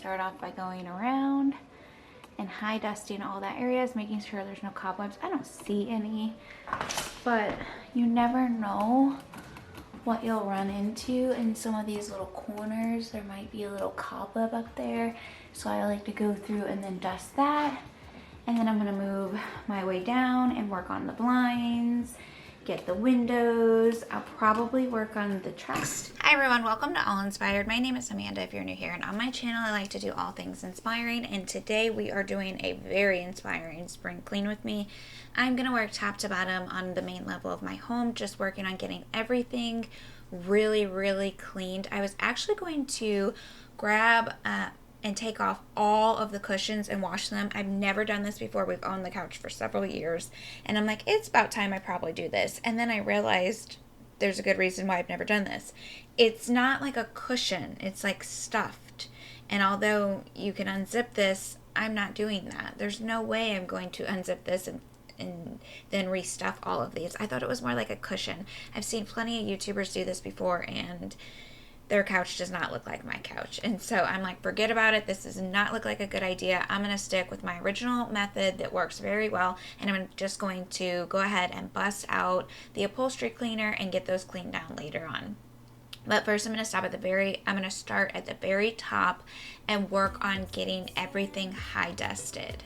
start off by going around and high dusting all that areas, making sure there's no cobwebs. I don't see any, but you never know what you'll run into in some of these little corners. There might be a little cobweb up there, so I like to go through and then dust that. And then I'm gonna move my way down and work on the blinds, get the windows. I'll probably work on the truss. Hi everyone, welcome to All Inspired. My name is Amanda if you're new here, and on my channel I like to do all things inspiring, and today we are doing a very inspiring spring clean with me. I'm gonna work top to bottom on the main level of my home, just working on getting everything really cleaned. I was actually going to grab and take off all of the cushions and wash them. I've never done this before. We've owned the couch for several years, and I'm like, it's about time I probably do this. And then I realized there's a good reason why I've never done this. It's not like a cushion, it's like stuffed. And although you can unzip this, I'm not doing that. There's no way I'm going to unzip this and then restuff all of these. I thought it was more like a cushion. I've seen plenty of YouTubers do this before, and their couch does not look like my couch. And so I'm like, forget about it. This does not look like a good idea. I'm going to stick with my original method that works very well. And I'm just going to go ahead and bust out the upholstery cleaner and get those cleaned down later on. But first I'm going to start at the very top and work on getting everything high dusted.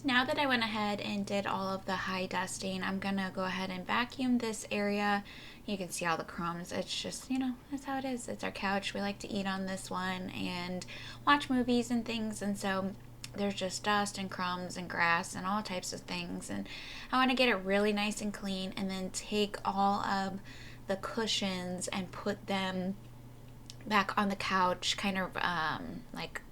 Now that I went ahead and did all of the high dusting, I'm gonna go ahead and vacuum this area. You can see all the crumbs. It's just, that's how it is. It's our couch. We like to eat on this one and watch movies and things, and so there's just dust and crumbs and grass and all types of things. And I want to get it really nice and clean, and then take all of the cushions and put them back on the couch, kind of like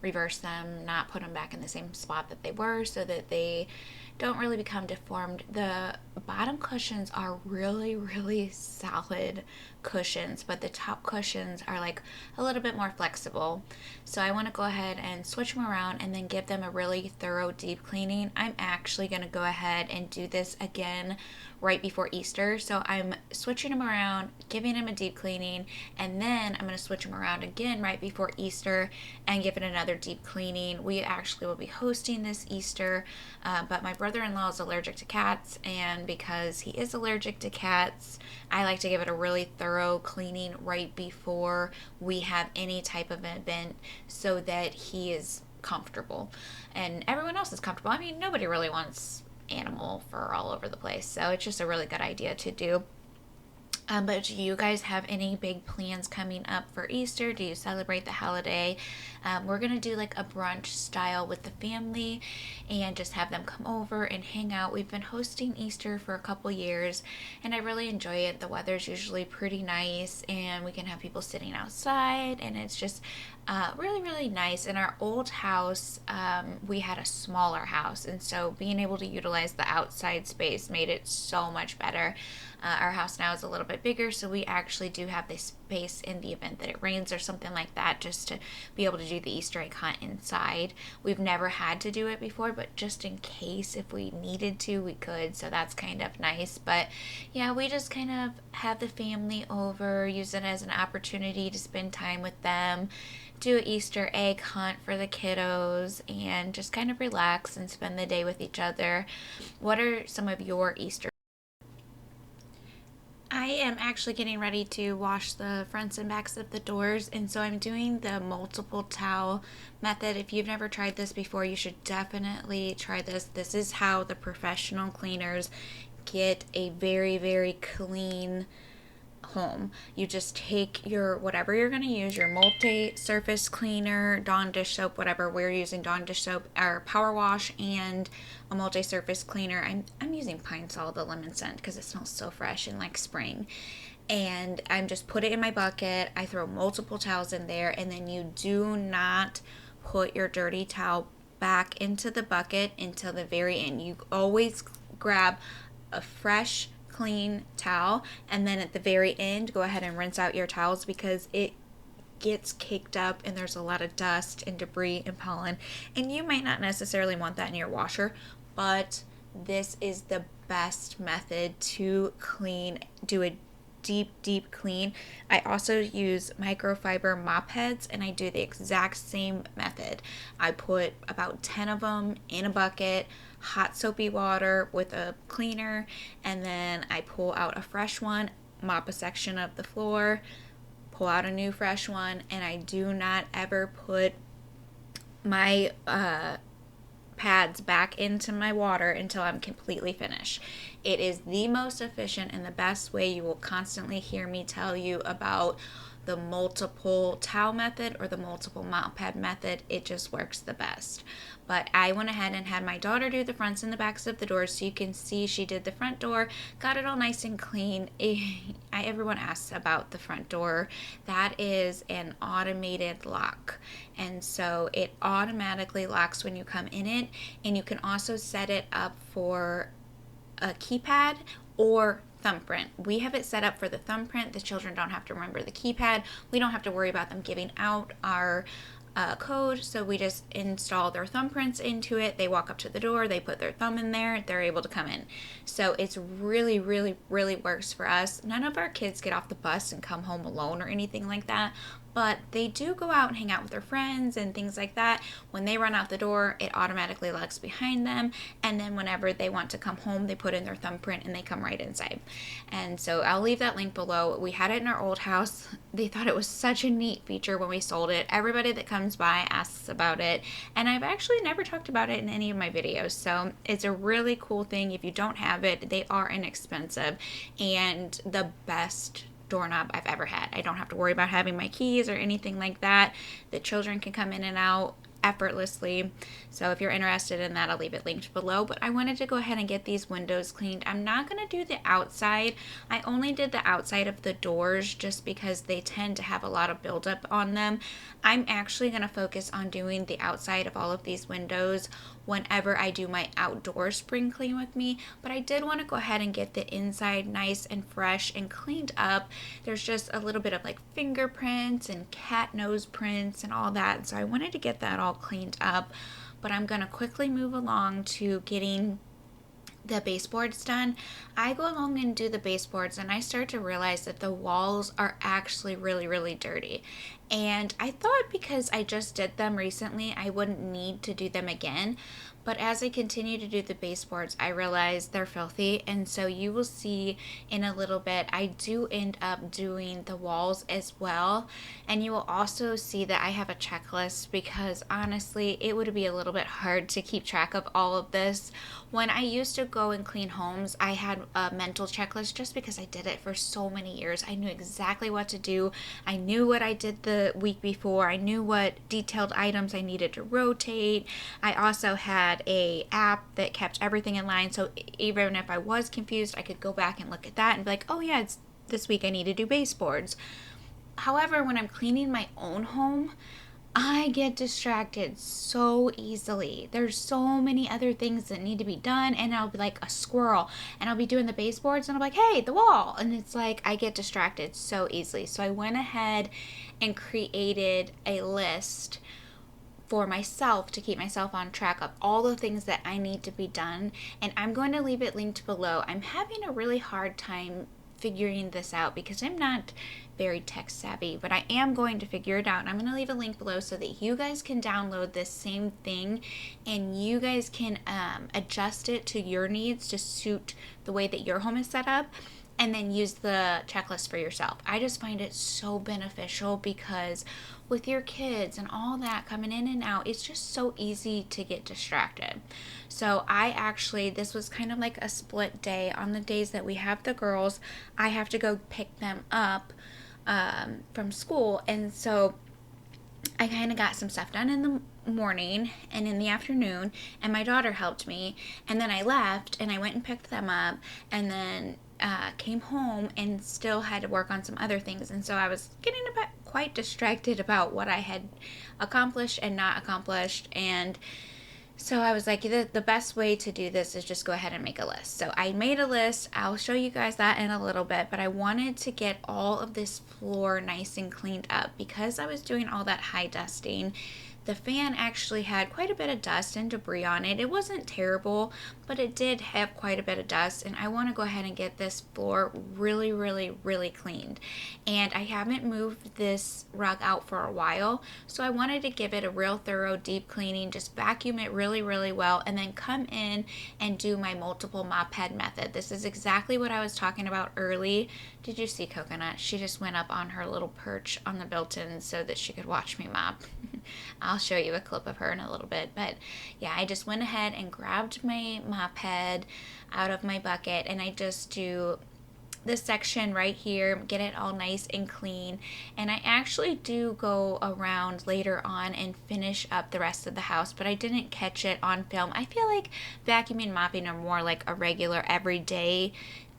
reverse them, not put them back in the same spot that they were, so that they don't really become deformed. The bottom cushions are really solid cushions, but the top cushions are like a little bit more flexible. So I want to go ahead and switch them around and then give them a really thorough deep cleaning. I'm actually going to go ahead and do this again right before Easter. So I'm switching them around, giving them a deep cleaning, and then I'm going to switch them around again right before Easter and give it another deep cleaning. We actually will be hosting this Easter, but my brother-in-law is allergic to cats, and because he is allergic to cats, I like to give it a really thorough cleaning right before we have any type of event, so that he is comfortable and everyone else is comfortable. I mean, nobody really wants animal fur all over the place, so it's just a really good idea to do. But do you guys have any big plans coming up for Easter? Do you celebrate the holiday? We're going to do like a brunch style with the family and just have them come over and hang out. We've been hosting Easter for a couple years, and I really enjoy it. The weather's usually pretty nice, and we can have people sitting outside, and it's just really nice. In our old house, we had a smaller house, and so being able to utilize the outside space made it so much better. Our house now is a little bit bigger, so we actually do have this space in the event that it rains or something like that, just to be able to do the Easter egg hunt inside. We've never had to do it before, but just in case, if we needed to, we could, so that's kind of nice. But yeah, we just kind of have the family over, use it as an opportunity to spend time with them, do an Easter egg hunt for the kiddos, and just kind of relax and spend the day with each other. What are some of your Easter? I am actually getting ready to wash the fronts and backs of the doors, and so I'm doing the multiple towel method. If you've never tried this before, you should definitely try this. This is how the professional cleaners get a very clean home. You just take your whatever you're going to use, your multi-surface cleaner, Dawn dish soap, whatever we're using, Dawn dish soap, or power wash, and a multi-surface cleaner. I'm using Pine Sol, the lemon scent, because it smells so fresh in like spring. And I'm just put it in my bucket. I throw multiple towels in there, and then you do not put your dirty towel back into the bucket until the very end. You always grab a fresh clean towel, and then at the very end go ahead and rinse out your towels because it gets caked up and there's a lot of dust and debris and pollen, and you might not necessarily want that in your washer, but this is the best method to clean, do a deep clean. I also use microfiber mop heads, and I do the exact same method. I put about 10 of them in a bucket, hot soapy water with a cleaner, and then I pull out a fresh one, mop a section of the floor, pull out a new fresh one, and I do not ever put my pads back into my water until I'm completely finished. It is the most efficient and the best way. You will constantly hear me tell you about the multiple towel method or the multiple mop pad method. It just works the best. But I went ahead and had my daughter do the fronts and the backs of the doors, so you can see she did the front door, got it all nice and clean. Everyone asks about the front door. That is an automated lock, and so it automatically locks when you come in it, and you can also set it up for a keypad or thumbprint. We have it set up for the thumbprint. The children don't have to remember the keypad. We don't have to worry about them giving out our code, so we just install their thumbprints into it. They walk up to the door, they put their thumb in there, they're able to come in. So it's really works for us. None of our kids get off the bus and come home alone or anything like that, but they do go out and hang out with their friends and things like that. When they run out the door, it automatically locks behind them, and then whenever they want to come home, they put in their thumbprint and they come right inside. And so I'll leave that link below. We had it in our old house. They thought it was such a neat feature when we sold it. Everybody that comes by asks about it, and I've actually never talked about it in any of my videos, so it's a really cool thing. If you don't have it, they are inexpensive and the best doorknob I've ever had. I don't have to worry about having my keys or anything like that. The children can come in and out effortlessly. So if you're interested in that, I'll leave it linked below. But I wanted to go ahead and get these windows cleaned. I'm not going to do the outside. I only did the outside of the doors just because they tend to have a lot of buildup on them. I'm actually going to focus on doing the outside of all of these windows whenever I do my outdoor spring clean with me, but I did want to go ahead and get the inside nice and fresh and cleaned up. There's just a little bit of like fingerprints and cat nose prints and all that, so I wanted to get that all cleaned up. But I'm going to quickly move along to getting the baseboards done. I go along and do the baseboards, and I start to realize that the walls are actually really dirty. And I thought because I just did them recently, I wouldn't need to do them again. But as I continue to do the baseboards, I realize they're filthy. And so you will see in a little bit, I do end up doing the walls as well. And you will also see that I have a checklist because honestly, it would be a little bit hard to keep track of all of this. When I used to go and clean homes, I had a mental checklist just because I did it for so many years. I knew exactly what to do. I knew what I did the week before. I knew what detailed items I needed to rotate. I also had a app that kept everything in line, so even if I was confused, I could go back and look at that and be like, oh yeah, it's this week I need to do baseboards. However, when I'm cleaning my own home, I get distracted so easily. There's so many other things that need to be done, and I'll be like a squirrel, and I'll be doing the baseboards, and I'm like, hey, the wall, and it's like I get distracted so easily. So I went ahead and created a list for myself to keep myself on track of all the things that I need to be done, and I'm going to leave it linked below. I'm having a really hard time figuring this out because I'm not very tech savvy, but I am going to figure it out. And I'm going to leave a link below so that you guys can download this same thing and you guys can adjust it to your needs to suit the way that your home is set up, and then use the checklist for yourself. I just find it so beneficial because with your kids and all that coming in and out, it's just so easy to get distracted. So this was kind of like a split day. On the days that we have the girls, I have to go pick them up from school, and so I kind of got some stuff done in the morning and in the afternoon, and my daughter helped me, and then I left and I went and picked them up, and then came home and still had to work on some other things. And so I was getting quite distracted about what I had accomplished and not accomplished. And So I was like, the best way to do this is just go ahead and make a list. So I made a list. I'll show you guys that in a little bit, but I wanted to get all of this floor nice and cleaned up because I was doing all that high dusting. The fan actually had quite a bit of dust and debris on it. It wasn't terrible, but it did have quite a bit of dust, and I want to go ahead and get this floor really, really, really cleaned. And I haven't moved this rug out for a while, so I wanted to give it a real thorough deep cleaning, just vacuum it really, really well, and then come in and do my multiple mop head method. This is exactly what I was talking about early. Did you see Coconut? She just went up on her little perch on the built-in so that she could watch me mop. I'll show you a clip of her in a little bit, but yeah, I just went ahead and grabbed my mop head out of my bucket, and I just do this section right here, get it all nice and clean. And I actually do go around later on and finish up the rest of the house, but I didn't catch it on film. I feel like vacuuming and mopping are more like a regular everyday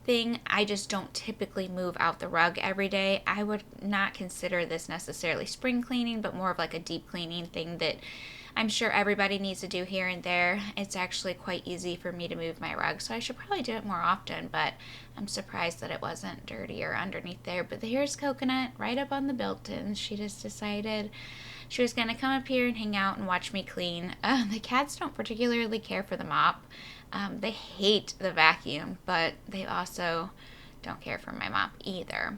thing. I just don't typically move out the rug every day. I would not consider this necessarily spring cleaning, but more of like a deep cleaning thing that I'm sure everybody needs to do here and there. It's actually quite easy for me to move my rug, so I should probably do it more often, but I'm surprised that it wasn't dirtier underneath there. But here's Coconut right up on the built-in. She just decided she was going to come up here and hang out and watch me clean. The cats don't particularly care for the mop. They hate the vacuum, but they also don't care for my mop either.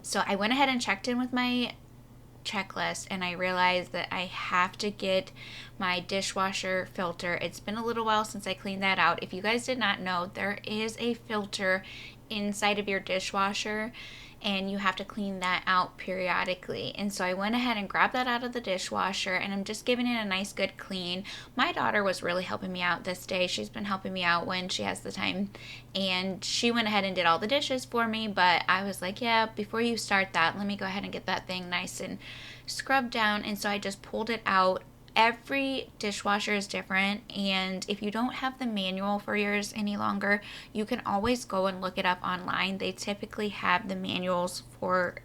So I went ahead and checked in with my checklist, and I realized that I have to get my dishwasher filter. It's been a little while since I cleaned that out. If you guys did not know, there is a filter inside of your dishwasher, and you have to clean that out periodically. And so I went ahead and grabbed that out of the dishwasher, and I'm just giving it a nice good clean. My daughter was really helping me out this day. She's been helping me out when she has the time, and she went ahead and did all the dishes for me, but I was like, yeah, before you start that, let me go ahead and get that thing nice and scrubbed down. And so I just pulled it out. Every dishwasher is different, and if you don't have the manual for yours any longer, you can always go and look it up online. They typically have the manuals for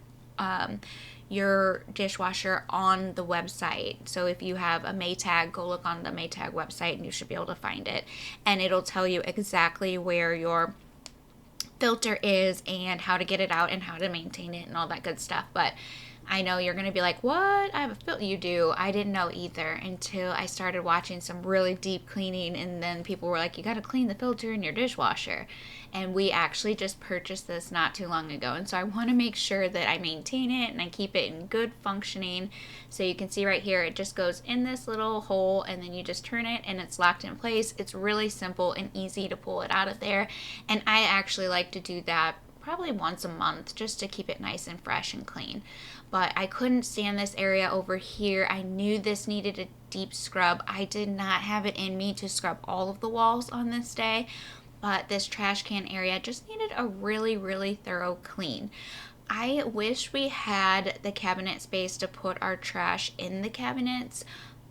your dishwasher on the website. So if you have a Maytag, go look on the Maytag website and you should be able to find it, and it'll tell you exactly where your filter is and how to get it out and how to maintain it and all that good stuff. But I know you're going to be like, what? I have a filter. You do. I didn't know either until I started watching some really deep cleaning, and then people were like, you got to clean the filter in your dishwasher. And we actually just purchased this not too long ago, and so I want to make sure that I maintain it and I keep it in good functioning. So you can see right here, it just goes in this little hole, and then you just turn it and it's locked in place. It's really simple and easy to pull it out of there, and I actually like to do that probably once a month just to keep it nice and fresh and clean. But I couldn't stand this area over here. I knew this needed a deep scrub. I did not have it in me to scrub all of the walls on this day, but this trash can area just needed a really, really thorough clean. I wish we had the cabinet space to put our trash in the cabinets,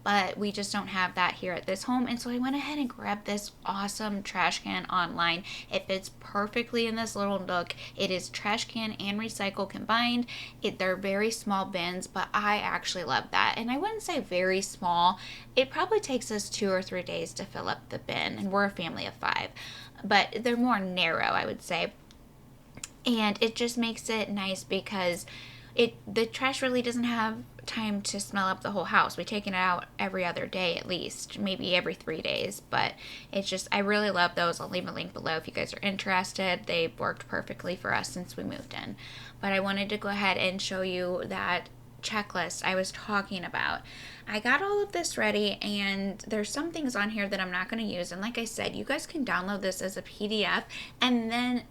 but we just don't have that here at this home. And so I went ahead and grabbed this awesome trash can online. It fits perfectly in this little nook. It is trash can and recycle combined. They're very small bins, but I actually love that. And I wouldn't say very small. It probably takes us 2 or 3 days to fill up the bin, and we're a family of 5. But they're more narrow, I would say. And it just makes it nice because the trash really doesn't have time to smell up the whole house. We take it out every other day at least, maybe every 3 days, but it's just, I really love those. I'll leave a link below if you guys are interested. They've worked perfectly for us since we moved in. But I wanted to go ahead and show you that checklist I was talking about. I got all of this ready, and there's some things on here that I'm not going to use, and like I said, you guys can download this as a PDF and then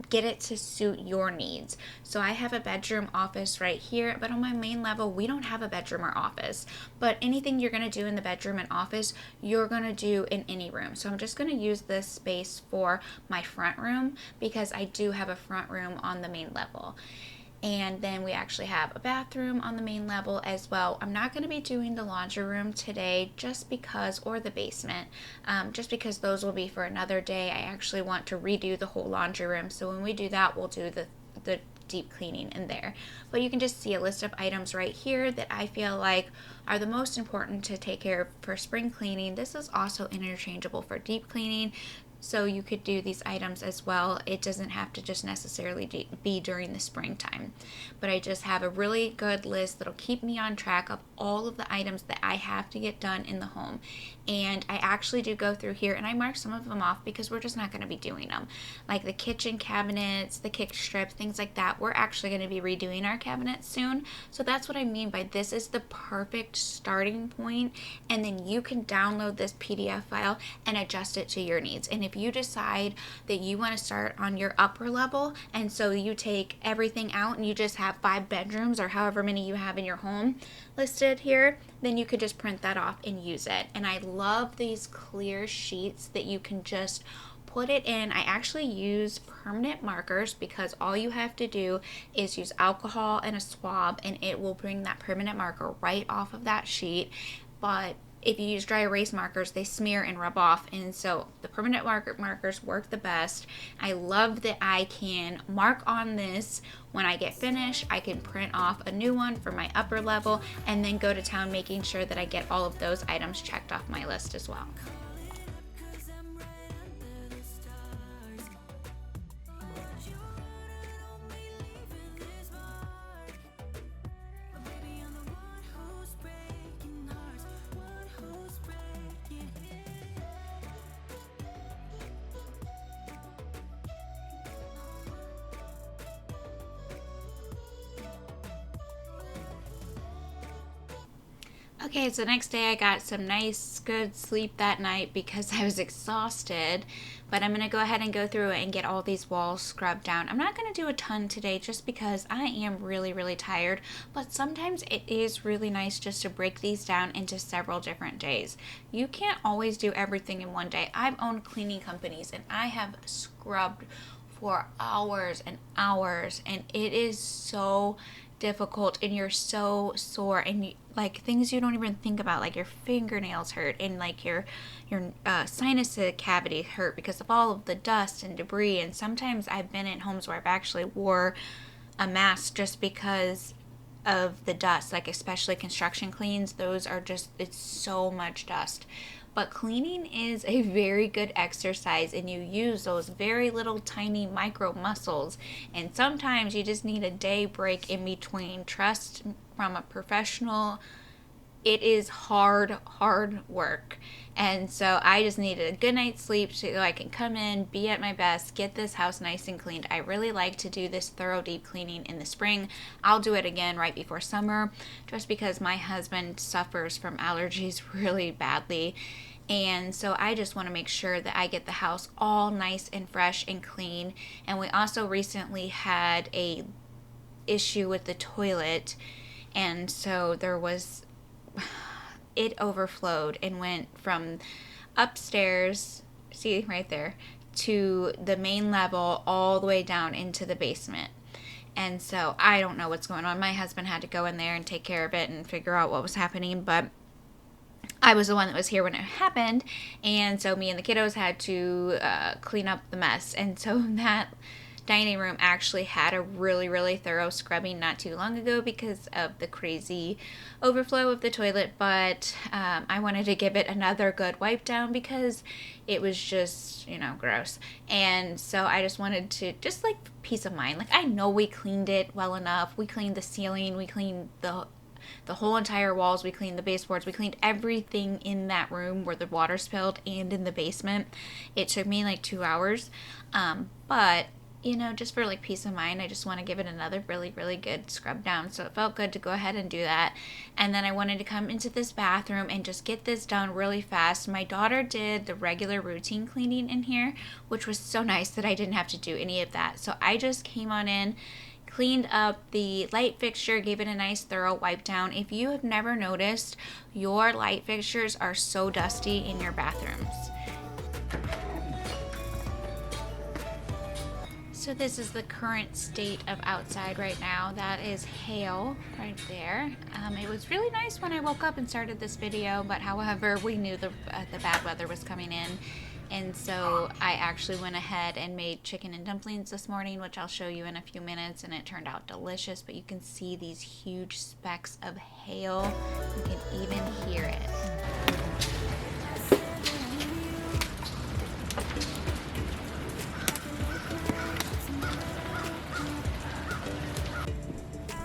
get it to suit your needs. So I have a bedroom office right here, but on my main level, we don't have a bedroom or office. But anything you're going to do in the bedroom and office, you're going to do in any room. So I'm just going to use this space for my front room because I do have a front room on the main level. And then we actually have a bathroom on the main level as well. I'm not going to be doing the laundry room today just because, or the basement, just because those will be for another day. I actually want to redo the whole laundry room. So when we do that, we'll do the deep cleaning in there. But you can just see a list of items right here that I feel like are the most important to take care of for spring cleaning. This is also interchangeable for deep cleaning, so you could do these items as well. It doesn't have to just necessarily be during the springtime. But I just have a really good list that'll keep me on track of all of the items that I have to get done in the home. And I actually do go through here and I mark some of them off because we're just not going to be doing them. Like the kitchen cabinets, the kick strip, things like that. We're actually going to be redoing our cabinets soon. So that's what I mean by this is the perfect starting point. And then you can download this PDF file and adjust it to your needs. And if you decide that you want to start on your upper level, and so you take everything out and you just have 5 bedrooms or however many you have in your home listed here, then you could just print that off and use it. And I love these clear sheets that you can just put it in. I actually use permanent markers because all you have to do is use alcohol and a swab and it will bring that permanent marker right off of that sheet. But if you use dry erase markers, they smear and rub off, and so the permanent markers work the best. I love that I can mark on this when I get finished. I can print off a new one for my upper level and then go to town making sure that I get all of those items checked off my list as well. Okay, so next day I got some nice, good sleep that night because I was exhausted. But I'm going to go ahead and go through and get all these walls scrubbed down. I'm not going to do a ton today just because I am really, really tired. But sometimes it is really nice just to break these down into several different days. You can't always do everything in one day. I've owned cleaning companies and I have scrubbed for hours and hours. And it is so difficult and you're so sore and like things you don't even think about, like your fingernails hurt and like your sinus cavity hurt because of all of the dust and debris. And sometimes I've been in homes where I've actually wore a mask just because of the dust, like especially construction cleans. Those are just, it's so much dust. But cleaning is a very good exercise and you use those very little tiny micro muscles. And sometimes you just need a day break in between. Trust from a professional, it is hard work. And so I just needed a good night's sleep so I can come in, be at my best, get this house nice and cleaned. I really like to do this thorough deep cleaning in the spring. I'll do it again right before summer just because my husband suffers from allergies really badly. And so I just want to make sure that I get the house all nice and fresh and clean. And we also recently had a issue with the toilet. And so it overflowed and went from upstairs, see right there, to the main level all the way down into the basement. And so I don't know what's going on. My husband had to go in there and take care of it and figure out what was happening, but I was the one that was here when it happened, and so me and the kiddos had to clean up the mess. And so that dining room actually had a really, really thorough scrubbing not too long ago because of the crazy overflow of the toilet, but I wanted to give it another good wipe down because it was just, gross. And so I just wanted to, just like peace of mind, like I know we cleaned it well enough. We cleaned the ceiling, we cleaned the whole entire walls, we cleaned the baseboards, we cleaned everything in that room where the water spilled and in the basement. It took me like 2 hours, but just for like peace of mind, I just want to give it another really, really good scrub down. So it felt good to go ahead and do that. And then I wanted to come into this bathroom and just get this done really fast. My daughter did the regular routine cleaning in here, which was so nice that I didn't have to do any of that. So I just came on in, cleaned up the light fixture, gave it a nice thorough wipe down. If you have never noticed, your light fixtures are so dusty in your bathrooms. So this is the current state of outside right now. That is hail right there. It was really nice when I woke up and started this video, but however, we knew the bad weather was coming in. And so I actually went ahead and made chicken and dumplings this morning, which I'll show you in a few minutes, and it turned out delicious. But you can see these huge specks of hail. You can even hear it.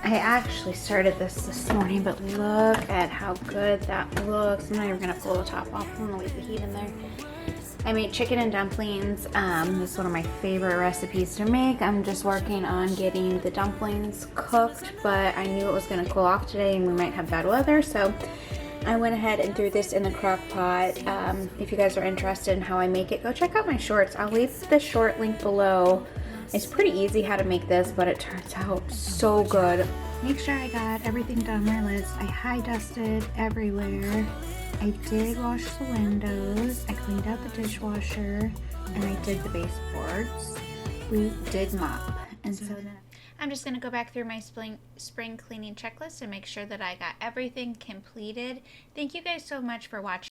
I actually started this morning, but look at how good that looks. I'm not even gonna pull the top off. I'm gonna leave the heat in there. I made chicken and dumplings. This is one of my favorite recipes to make. I'm just working on getting the dumplings cooked, but I knew it was gonna cool off today and we might have bad weather, so I went ahead and threw this in the crock pot. If you guys are interested in how I make it, go check out my shorts. I'll leave the short link below. It's pretty easy how to make this, but it turns out so good. Make sure I got everything done on my list. I high dusted everywhere. I did wash the windows. I cleaned out the dishwasher, and I did the baseboards. We did mop, and so then I'm just gonna go back through my spring cleaning checklist and make sure that I got everything completed. Thank you guys so much for watching.